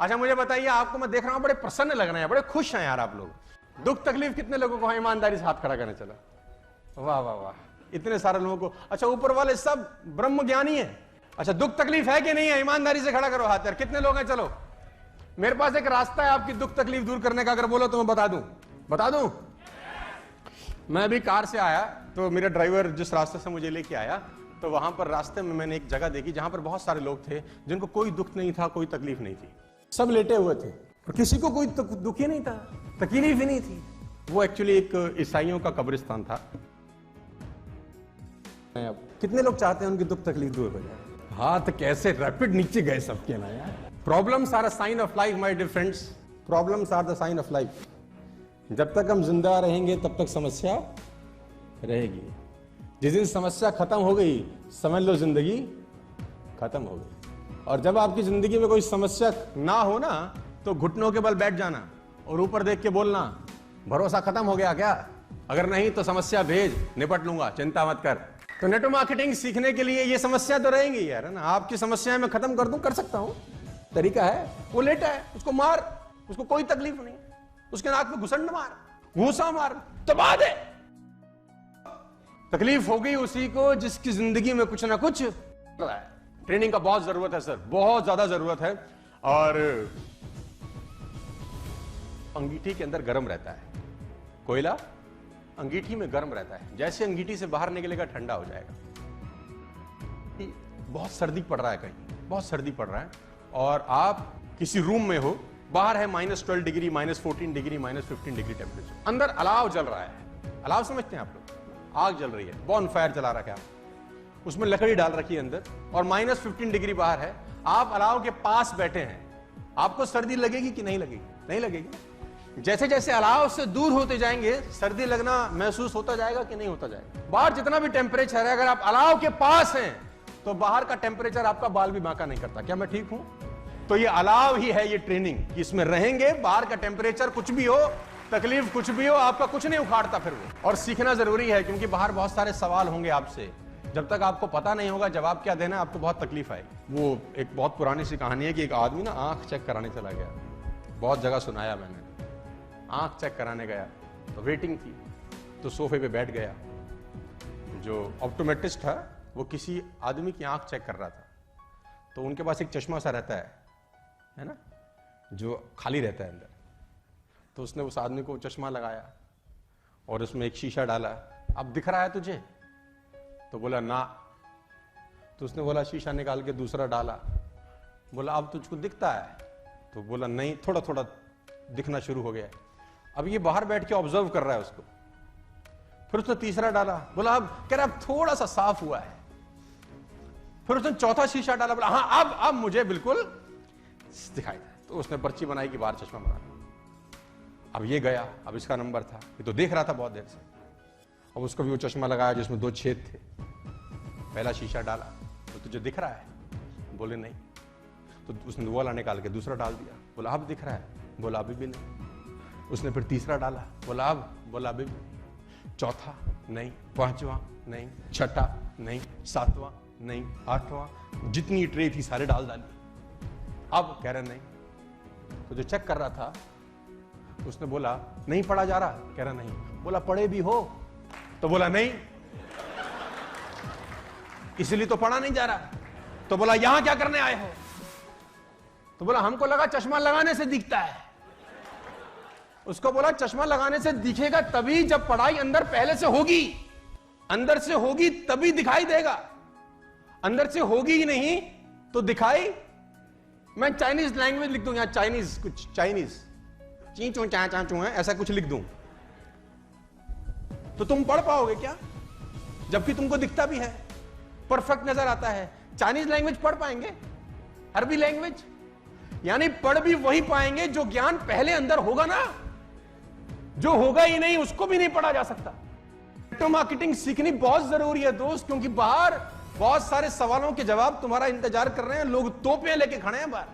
अच्छा मुझे बताइए, आपको मैं देख रहा हूं बड़े प्रसन्न लग रहे हैं, बड़े खुश हैं यार आप लोग। दुख तकलीफ कितने लोगों को है? ईमानदारी से हाथ खड़ा करने चला। वाह वाह वाह, इतने सारे लोगों को। अच्छा ऊपर वाले सब ब्रह्म ज्ञानी है। अच्छा दुख तकलीफ है कि नहीं है? ईमानदारी से खड़ा करो हाथ यार। कितने लोग हैं? चलो मेरे पास एक रास्ता है आपकी दुख तकलीफ दूर करने का, अगर बोलो तो मैं बता दूं। मैं अभी कार से आया तो मेरा ड्राइवर जिस रास्ते से मुझे लेके आया, तो वहां पर रास्ते में मैंने एक जगह देखी जहां पर बहुत सारे लोग थे जिनको कोई दुख नहीं था, कोई तकलीफ नहीं थी, सब लेटे हुए थे और किसी को कोई दुख ही नहीं था, तकलीफ ही नहीं थी। वो एक्चुअली एक ईसाइयों का कब्रिस्तान था। अब कितने लोग चाहते हैं उनकी दुख तकलीफ दूर हो जाए? हाथ कैसे रैपिड नीचे गए सबके ना यार। Problems are a sign of life my dear friends, problems are the sign of life. जब तक हम जिंदा रहेंगे तब तक समस्या रहेगी। जिस दिन समस्या खत्म हो गई समझ लो जिंदगी खत्म हो गई। और जब आपकी जिंदगी में कोई समस्या ना हो ना, तो घुटनों के बल बैठ जाना और ऊपर देख के बोलना, भरोसा खत्म हो गया क्या? अगर नहीं तो समस्या भेज, निपट लूंगा, चिंता मत कर। तो नेटवर्क मार्केटिंग सीखने के लिए ये समस्या तो रहेंगी यार, है ना। आपकी समस्या मैं खत्म कर दूं, कर सकता हूं, तरीका है। वो लेटा है, उसको मार, उसको कोई तकलीफ नहीं, उसके नाक में घुसंड मार, घूसा मार, दबा दे। तकलीफ हो गई उसी को जिसकी जिंदगी में कुछ ना कुछ ट्रेनिंग का बहुत जरूरत है सर, बहुत ज्यादा जरूरत है। और अंगीठी के अंदर गर्म रहता है, कोयला अंगीठी में गर्म रहता है, जैसे अंगीठी से बाहर निकलेगा ठंडा हो जाएगा। बहुत सर्दी पड़ रहा है, कहीं बहुत सर्दी पड़ रहा है और आप किसी रूम में हो, बाहर है -12 डिग्री, -14 डिग्री, -15 डिग्री टेम्परेचर, अंदर अलाव जल रहा है। अलाव समझते हैं आप लोग? आग जल रही है, बॉन फायर जला रखा है, उसमें लकड़ी डाल रखी है अंदर और -15 डिग्री बाहर है। आप अलाव के पास बैठे हैं, आपको सर्दी लगेगी कि नहीं लगेगी? नहीं लगेगी। जैसे जैसे अलाव से दूर होते जाएंगे सर्दी लगना महसूस होता जाएगा कि नहीं होता जाएगा? बाहर जितना भी टेम्परेचर है, अगर आप अलाव के पास हैं तो बाहर का टेम्परेचर आपका बाल भी बांका नहीं करता। क्या मैं ठीक हूं? तो ये अलाव ही है, ये ट्रेनिंग। इसमें रहेंगे, बाहर का टेम्परेचर कुछ भी हो, तकलीफ कुछ भी हो, आपका कुछ नहीं उखाड़ता फिर वो। और सीखना जरूरी है क्योंकि बाहर बहुत सारे सवाल होंगे आपसे, जब तक आपको पता नहीं होगा जवाब क्या देना, आपको बहुत तकलीफ आएगी। वो एक बहुत पुरानी सी कहानी है कि एक आदमी ना आंख चेक कराने चला गया, बहुत जगह सुनाया मैंने। आंख चेक कराने गया तो वेटिंग थी, तो सोफे पे बैठ गया। जो ऑप्टोमेट्रिस्ट था वो किसी आदमी की आंख चेक कर रहा था, तो उनके पास एक चश्मा सा रहता है ना, जो खाली रहता है अंदर। तो उसने उस आदमी को चश्मा लगाया और उसमें एक शीशा डाला। अब दिख रहा है तुझे? तो बोला ना। तो उसने बोला शीशा निकाल के दूसरा डाला, बोला अब तुझको दिखता है? तो बोला नहीं, थोड़ा थोड़ा दिखना शुरू हो गया। अब ये बाहर बैठ के ऑब्जर्व कर रहा है उसको। फिर उसने तीसरा डाला, बोला अब कह रहा अब थोड़ा सा साफ हुआ है। फिर उसने चौथा शीशा डाला, बोला हाँ अब मुझे बिल्कुल दिखाई दे। तो उसने पर्ची बनाई कि बाहर चश्मा बना। अब ये गया, अब इसका नंबर था, ये तो देख रहा था बहुत देर से। अब उसको भी वो चश्मा लगाया जिसमें 2 छेद थे। पहला शीशा डाला, तो तुझे दिख रहा है? बोले नहीं। तो उसने वो वाला निकाल के दूसरा डाल दिया, बोला अब दिख रहा है? बोला अभी भी नहीं। उसने फिर तीसरा डाला, बोला अब? बोला अभी भी। चौथा नहीं, पांचवा नहीं, छठा नहीं, सातवां नहीं, आठवां, जितनी ट्रे थी सारे डाल डाली। अब कह रहे नहीं। तो जो चेक कर रहा था उसने बोला नहीं पढ़ा जा रहा? कह रहा नहीं। बोला पढ़े भी हो? तो बोला नहीं, इसलिए तो पढ़ा नहीं जा रहा। तो बोला यहां क्या करने आए हो? तो बोला हमको लगा चश्मा लगाने से दिखता है। उसको बोला चश्मा लगाने से दिखेगा तभी जब पढ़ाई अंदर पहले से होगी, अंदर से होगी तभी दिखाई देगा। अंदर से होगी ही नहीं तो दिखाई। मैं चाइनीज लैंग्वेज लिख दूं यहां, चाइनीज, कुछ चाइनीज ची चू चा चा चू है, ऐसा कुछ लिख दूं तो तुम पढ़ पाओगे क्या? जबकि तुमको दिखता भी है, परफेक्ट नजर आता है। चाइनीज लैंग्वेज पढ़ पाएंगे? अरबी लैंग्वेज? यानी पढ़ भी वही पाएंगे जो ज्ञान पहले अंदर होगा ना। जो होगा ही नहीं उसको भी नहीं पढ़ा जा सकता। नेटवर्क मार्केटिंग सीखनी बहुत जरूरी है दोस्त, क्योंकि बाहर बहुत सारे सवालों के जवाब तुम्हारा इंतजार कर रहे हैं। लोग तोपें लेके खड़े हैं बाहर।